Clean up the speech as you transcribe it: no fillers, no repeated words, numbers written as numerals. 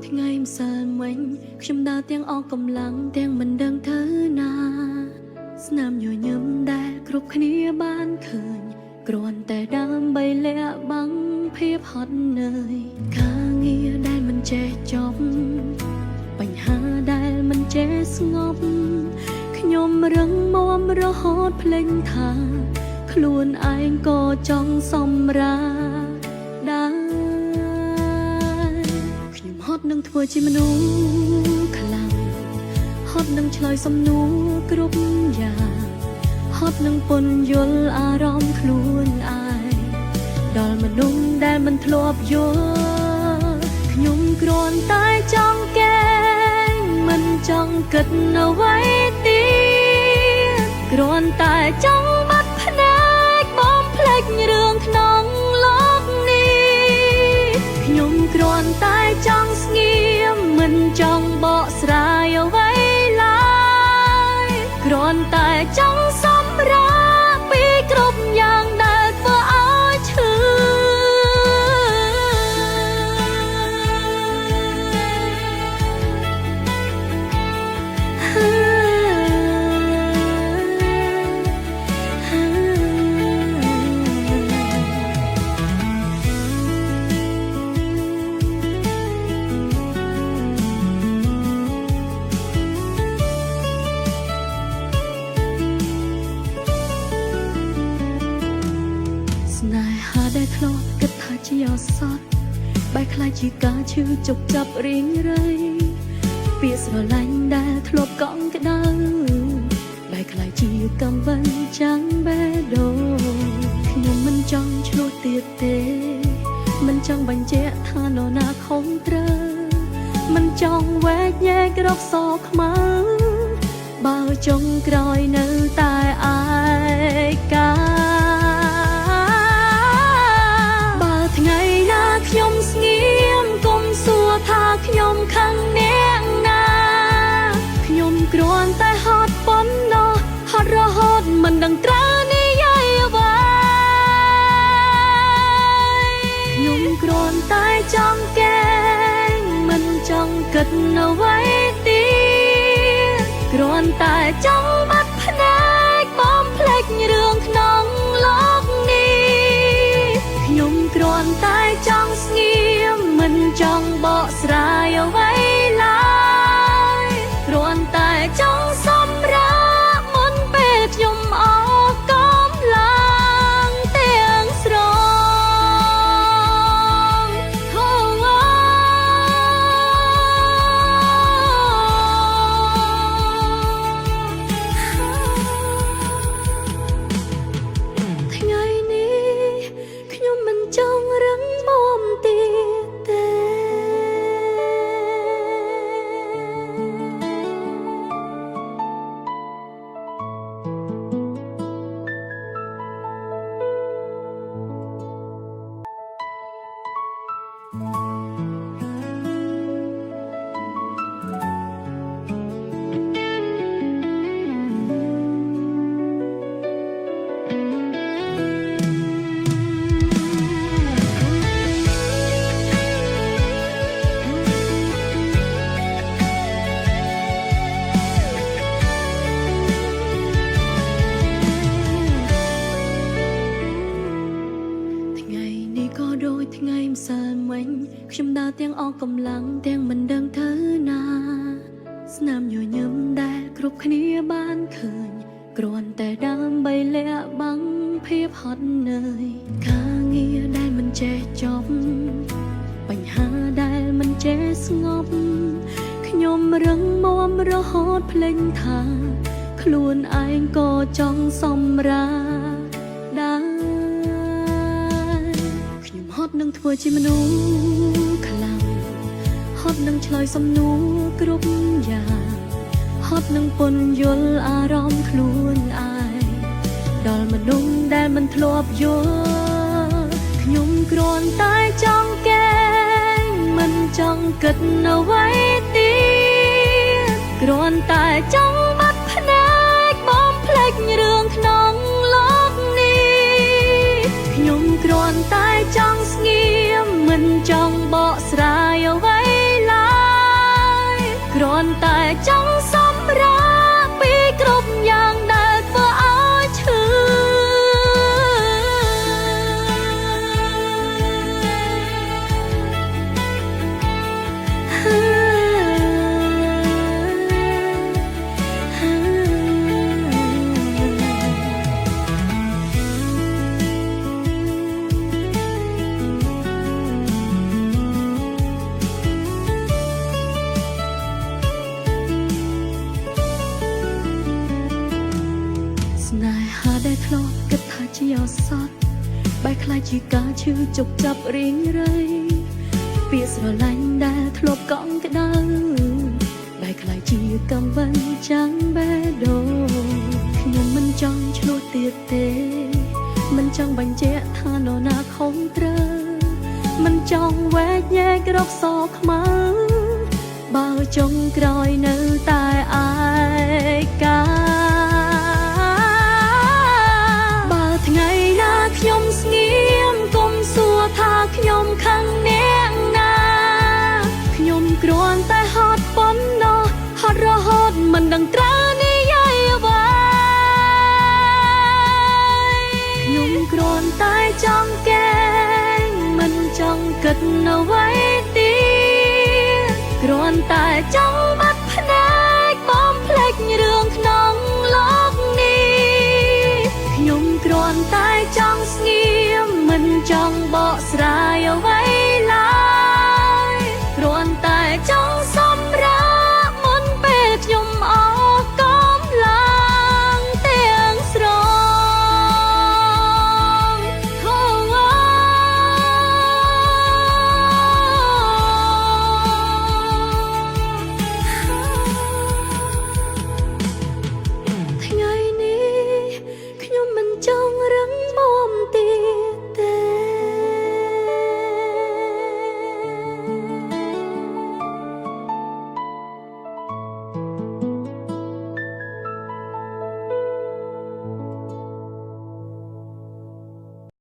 ថ្ងៃម្សិលមិញខ្ញុំដើរទាំងអស់កម្លាំងទាំងមិនដឹងទៅណាស្នាមញញឹមដែលគ្រប់គ្នាបានឃើញគ្រាន់តែដើម្បីលាក់បាំងភាពហត់នឿយការងារដែលមិនចេះចប់បញ្ហាដែលមិនចេះស្ងប់ខ្ញុំរឹងមាំរហូតភ្លេចថាខ្លួនឯងក៏ចង់សម្រាដែរហត់នឹងធ្វើជាមនុស្សខ្លាំងហត់នឹងឆ្លើយសំណួរគ្រប់យ៉ាងហត់នឹងពន្យល់អារម្មណ៍ខ្លួនឯងដល់មនុស្សដែលមិនធ្លាប់យល់ខ្ញុំគ្រាន់តែចង់កែងមិនចង់គិតអ្វីទៀតគ្រាន់តែចង់បាត់ភ្នែកបំភ្លេចរឿងក្នុងលោកនេះខ្ញុំគ្រាន់តែចង់ស្ងៀមមិនចង់បកស្រាយអ្វីឡើយគ្រាន់តែចង់សម្រាកពីគ្រប់យ៉ាងដែលធ្វើឲ្យឈឺដែលធ្លាប់គិតថាជាអសត់បែរខ្លាចជាការឈឺជប់ចាប់រៀងរៃពាក្យស្រឡាញ់ដែលធ្លាប់កង់ក្តៅបែរខ្លាចជាកំបញ្ចាំងបេះដូងខ្ញុំមិនចង់ឆ្លោះទៀតទេមិនចង់បញ្ជាក់ថានរណាខុសត្រូវមិនចង់វែកញែករកសខ្មៅបើចុងក្រោយនៅតែឯកាថ្ងៃណាខ្ញុំស្ងៀមកុំសួរថាខ្ញុំខឹងអ្នកណាខ្ញុំគ្រាន់តែហត់ប៉ុណ្ណោះហត់រហូតមិនដឹងត្រូវនិយាយអ្វីខ្ញុំគ្រាន់តែចង់កែងមិនចង់គិតអ្វីទៀតគ្រាន់តែចង់បាត់ភ្នែកបំភ្លេចរឿងក្នុងលោកនេះខ្ញុំគ្រាន់តែចង់ស្ងៀមមិនចង់បកស្រាយអ្វីឡើយគ្រាន់តែចង់សម្រាកមុនពេលខ្ញុំអស់កម្លាំងទាំងស្រុងថ្ងៃនេះខ្ញុំមិនចង់រឹងមាំទៀតទេថ្ងៃម្សិលមិញខ្ញុំដើរទាំងអស់កម្លាំងទាំងមិនដឹងទៅណាស្នាមញញឹមដែលគ្រប់គ្នាបានឃើញគ្រាន់តែដើម្បីលាក់បាំងភាពហត់នឿយការងារដែលមិនចេះចប់បញ្ហាដែលមិនចេះស្ងប់ខ្ញុំរឹងមាំរហូតភ្លេចថាខ្លួនឯងក៏ចង់សម្រាដែរហត់នឹងធ្វើជាមនុស្សខ្លាំងហ ត់នឹងឆ្លើយសំណួរគ្រប់យ៉ាងហត់នឹងពន្យល់អារម្មណ៍ខ្លួនឯងដល់មនុស្សដែលមិនធ្លាប់យល់ខ្ញុំគ្រាន់តែចង់កែងមិនចង់គិតអ្វីទៀតគ្រាន់តែចង់បាត់ភ្នែកបំភ្លេចរឿងក្នុងលោកនេះខ្ញុំគ្រាន់តែចង់ស្ងៀមមិនចង់បកស្រាយអ្វីឡើយគ្រាន់តែចង់សម្រាកពីគ្រប់យ៉ាងដែលធ្វើឲ្យឈឺស្នេហាដែលធ្លាប់គិតថាជាឱសថបែរក្លាយជាការឈឺជប់ចាប់រៀងរៃពាក្យស្រឡាញ់ដែលធ្លាប់កង់ក្ដៅបែរក្លាយជាកំបញ្ចាំងបេះដូងខ្ញុំមិនចង់ឆ្លោះទៀតទេមិនចង់បញ្ជាក់ថានរណាខុសត្រូវមិនចង់វែកញែករកសខ្មៅបើចុងក្រោយនៅតែឯកាថ្ងៃណាខ្ញុំស្ងៀមកុំសួរថាខ្ញុំខឹងអ្នកណាខ្ញុំគ្រាន់តែហត់ប៉ុណ្ណោះហត់រហូតមិនដឹងត្រូវនិយាយអ្វីខ្ញុំគ្រាន់តែចង់កែងមិនចង់គិតអ្វីទៀតគ្រាន់តែចង់